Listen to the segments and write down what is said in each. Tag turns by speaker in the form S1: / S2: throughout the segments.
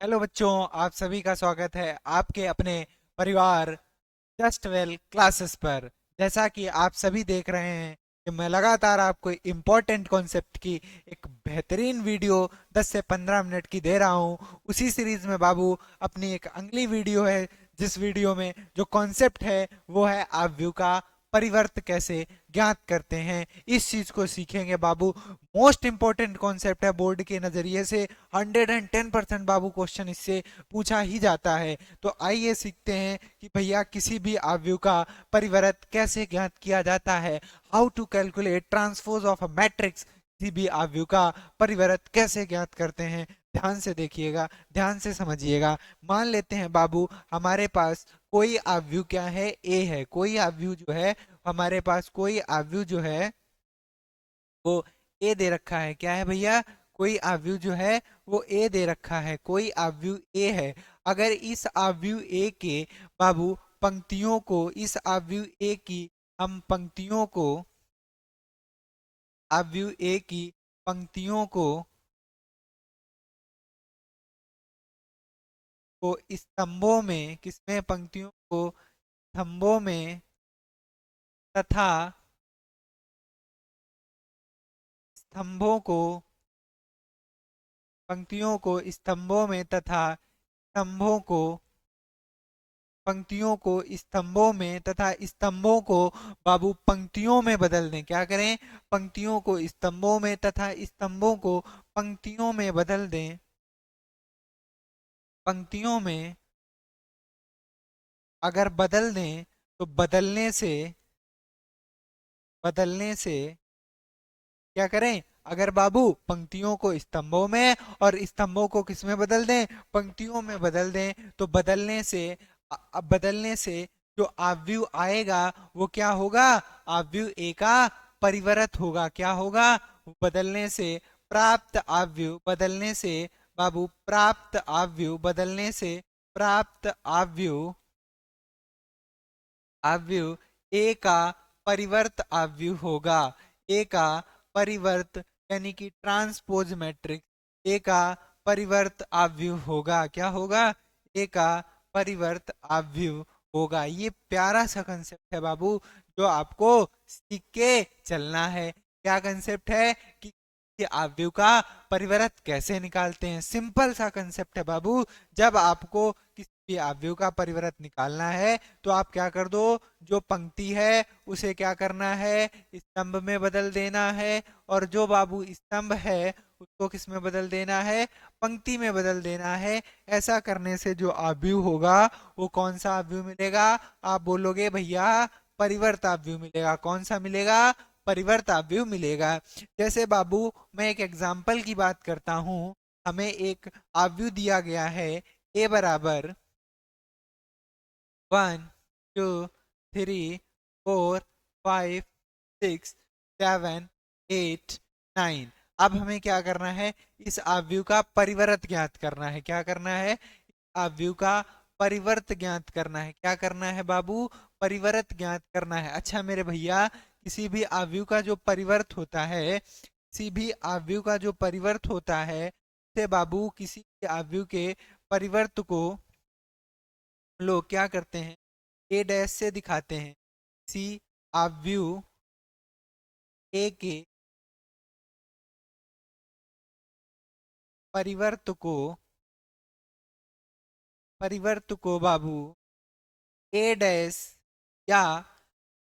S1: Hello बच्चों, आप सभी का स्वागत है आपके अपने परिवार जस्ट वेल क्लासेस पर। जैसा कि आप सभी देख रहे हैं कि मैं लगातार आपको इम्पोर्टेंट कॉन्सेप्ट की एक बेहतरीन वीडियो 10 से 15 मिनट की दे रहा हूं। उसी सीरीज में बाबू अपनी एक अगली वीडियो है, जिस वीडियो में जो कॉन्सेप्ट है वो है आप व्यू का परिवर्त कैसे ज्ञात करते हैं। इस चीज को सीखेंगे बाबू। मोस्ट इंपॉर्टेंट कॉन्सेप्ट है बोर्ड के नजरिए से। 110% बाबू क्वेश्चन इससे पूछा ही जाता है। तो आइए सीखते हैं कि भैया किसी भी आव्यूह का परिवर्त कैसे ज्ञात किया जाता है। How to calculate transpose of a matrix. किसी भी आव्यूह का परिवर्त कैसे ज्ञात करते हैं। ध्यान से देखिएगा, ध्यान से समझिएगा। मान लेते हैं बाबू हमारे पास कोई आव्यूह क्या है, ए है। कोई आव्यूह जो है, हमारे पास कोई आव्यूह जो है वो ए दे रखा है। क्या है भैया? कोई आव्यूह जो है वो ए दे रखा है। कोई आव्यूह ए है। अगर इस आव्यूह ए के बाबू पंक्तियों को, इस आव्यूह ए की हम पंक्तियों को, आव्यूह ए की पंक्तियों को स्तंभों में, किसमें? पंक्तियों को स्तंभों में तथा स्तंभों को, पंक्तियों को स्तंभों में तथा स्तंभों को, पंक्तियों को स्तंभों में तथा स्तंभों को बाबू पंक्तियों में बदल दें। क्या करें? पंक्तियों को स्तंभों में तथा स्तंभों को पंक्तियों में बदल दें। पंक्तियों में अगर बदल दें तो बदलने से क्या करें? अगर बाबू पंक्तियों को स्तंभों में और स्तंभों को किस में बदल दें? पंक्तियों में बदल दें। तो बदलने से जो आव्यूह आएगा वो क्या होगा? आव्यूह ए का परिवर्त होगा। क्या होगा? बदलने से प्राप्त आव्यूह, बदलने से बाबू प्राप्त आव्यूह, बदलने से प्राप्त आव्यूह, आव्यूह ए का परिवर्त आव्यूह होगा। ए का परिवर्त यानी कि ट्रांसपोज मैट्रिक्स ए का परिवर्त आव्यूह होगा। क्या होगा? ए का परिवर्त आव्यूह होगा। ये प्यारा सा कंसेप्ट है बाबू, जो आपको सीख के चलना है। क्या कंसेप्ट है कि आव्यूह का परिवर्त कैसे निकालते हैं? सिंपल सा कंसेप्ट है बाबू। जब आपको किसी भी आव्यूह का परिवर्त निकालना है तो आप क्या कर दो, जो पंक्ति है उसे क्या करना है? स्तंभ में बदल देना है। और जो बाबू स्तंभ है उसको किस में बदल देना है? पंक्ति में बदल देना है। ऐसा करने से जो आव्यूह होगा वो कौन सा आव्यूह मिलेगा? आप बोलोगे भैया परिवर्त आव्यूह मिलेगा। कौन सा मिलेगा? परिवर्त आव्यूह मिलेगा। जैसे बाबू मैं एक एग्जाम्पल की बात करता हूं। हमें एक आव्यूह दिया गया है, ए बराबर 1 2 3 4 5 6 7 8 9। अब हमें क्या करना है? इस आव्यूह का परिवर्त ज्ञात करना है। क्या करना है? आव्यूह का परिवर्त ज्ञात करना है। क्या करना है बाबू? परिवर्त ज्ञात करना है। अच्छा मेरे भैया, किसी भी आव्यूह का जो परिवर्त होता है, किसी भी आव्यूह का जो परिवर्त होता है, से बाबू किसी भी आव्यूह के परिवर्त को लोग क्या करते हैं? ए डैश से दिखाते हैं। सी आव्यूह ए के परिवर्त को, बाबू ए डैश या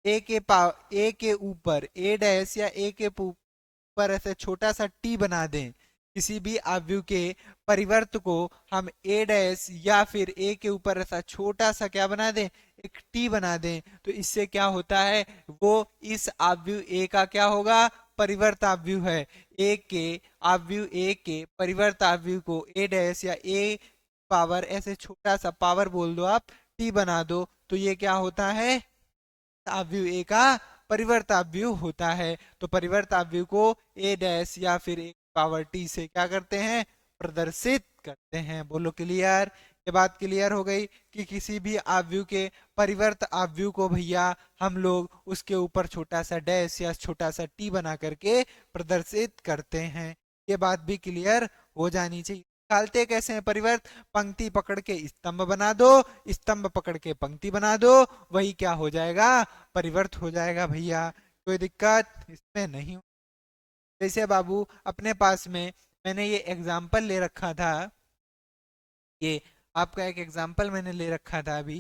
S1: ए के ऊपर, ए डैश या ए के ऊपर ऐसे छोटा सा टी बना दें। किसी भी आव्यूह के परिवर्त को हम ए डैश या फिर ए के ऊपर ऐसा छोटा सा क्या बना दें? एक टी बना दें। तो इससे क्या होता है? वो इस आव्यूह ए का क्या होगा? परिवर्त आव्यूह है। ए के आव्यूह ए के परिवर्त आव्यूह को ए डैश या ए पावर ऐसे छोटा सा पावर बोल दो आप, टी बना दो, तो ये क्या होता है? आव्यूह ए का परिवर्त आव्यूह होता है। तो परिवर्त आव्यूह को ए डैश या फिर एक पावर टी से क्या करते हैं? प्रदर्शित करते हैं। बोलो क्लियर? ये बात क्लियर हो गई कि किसी भी आव्यूह के परिवर्त आव्यूह को भैया हम लोग उसके ऊपर छोटा सा डैश या छोटा सा टी बना करके प्रदर्शित करते हैं। ये बात भी क्लियर हो जानी चाहिए। निकालते कैसे हैं परिवर्त? पंक्ति पकड़ के स्तंभ बना दो, स्तंभ पकड़ के पंक्ति बना दो, वही क्या हो जाएगा? परिवर्त हो जाएगा भैया। कोई दिक्कत इसमें नहीं। जैसे बाबू अपने पास में मैंने ये एग्जाम्पल ले रखा था, ये आपका एक एग्जाम्पल मैंने ले रखा था अभी।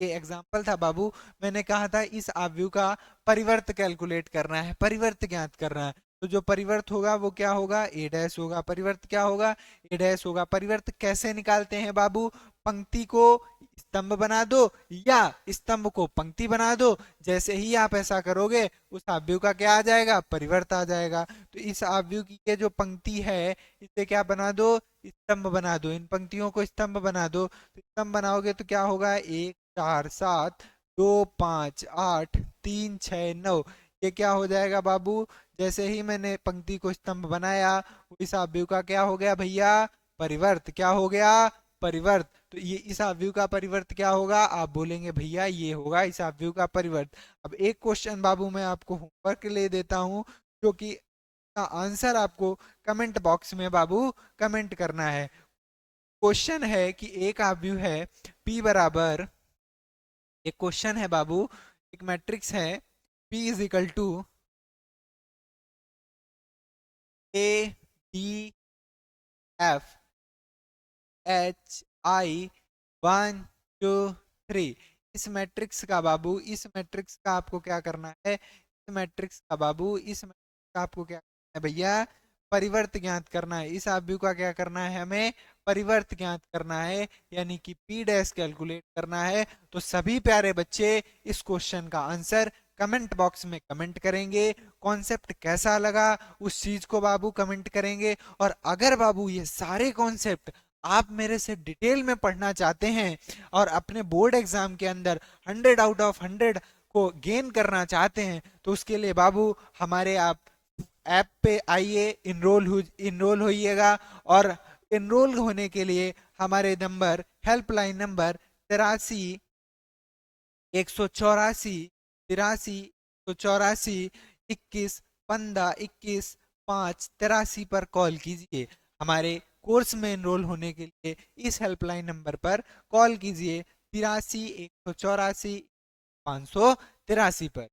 S1: ये एग्जाम्पल था बाबू, मैंने कहा था इस आव्यूह का परिवर्त कैलकुलेट करना है, परिवर्त ज्ञात करना है। तो जो परिवर्त होगा वो क्या होगा? ए डैश होगा। परिवर्त क्या होगा? ए डैश होगा। परिवर्त कैसे निकालते हैं बाबू? पंक्ति को स्तंभ बना दो या स्तंभ को पंक्ति बना दो। जैसे ही आप ऐसा करोगे उस आव्यूह का क्या आ जाएगा? परिवर्त आ जाएगा। तो इस आव्यूह की ये जो पंक्ति है इसे क्या बना दो? स्तंभ बना दो। इन पंक्तियों को स्तंभ बना दो। तो स्तंभ बनाओगे तो क्या होगा? 1 4 7 2 5 8 3 6 9। ये क्या हो जाएगा बाबू? जैसे ही मैंने पंक्ति को स्तंभ बनाया इस आव्यूह का क्या हो गया भैया? परिवर्त। क्या हो गया? परिवर्त। तो ये इस आव्यूह का परिवर्त क्या होगा? आप बोलेंगे भैया ये होगा इस आव्यूह का परिवर्त। अब एक क्वेश्चन बाबू मैं आपको होमवर्क ले देता हूँ, जो कि का आंसर आपको कमेंट बॉक्स में बाबू कमेंट करना है। क्वेश्चन है कि एक आव्यूह है P बराबर, एक क्वेश्चन है बाबू, एक मैट्रिक्स है P is equal to A D F H I 1 2 3। इस मैट्रिक्स का बाबू, इस मैट्रिक्स का आपको क्या करना है? इस मैट्रिक्स का बाबू, इस मैट्रिक्स का आपको क्या करना है भैया? परिवर्त ज्ञात करना है। इस आव्यूह का क्या करना है? हमें परिवर्त ज्ञात करना है, यानी कि P डैश कैलकुलेट करना है। तो सभी प्यारे बच्चे इस क्वेश्चन का आंसर कमेंट बॉक्स में कमेंट करेंगे। कॉन्सेप्ट कैसा लगा उस चीज को बाबू कमेंट करेंगे। और अगर बाबू ये सारे कॉन्सेप्ट आप मेरे से डिटेल में पढ़ना चाहते हैं और अपने बोर्ड एग्जाम के अंदर 100 आउट ऑफ 100 को गेन करना चाहते हैं, तो उसके लिए बाबू हमारे आप ऐप पे आइए, इनरोल होइएगा। और इनरोल होने के लिए हमारे नंबर, हेल्पलाइन नंबर 83 184 83 184 21 15 21 5 83 पर कॉल कीजिए। हमारे कोर्स में एनरोल होने के लिए इस हेल्पलाइन नंबर पर कॉल कीजिए 83 184 583 पर।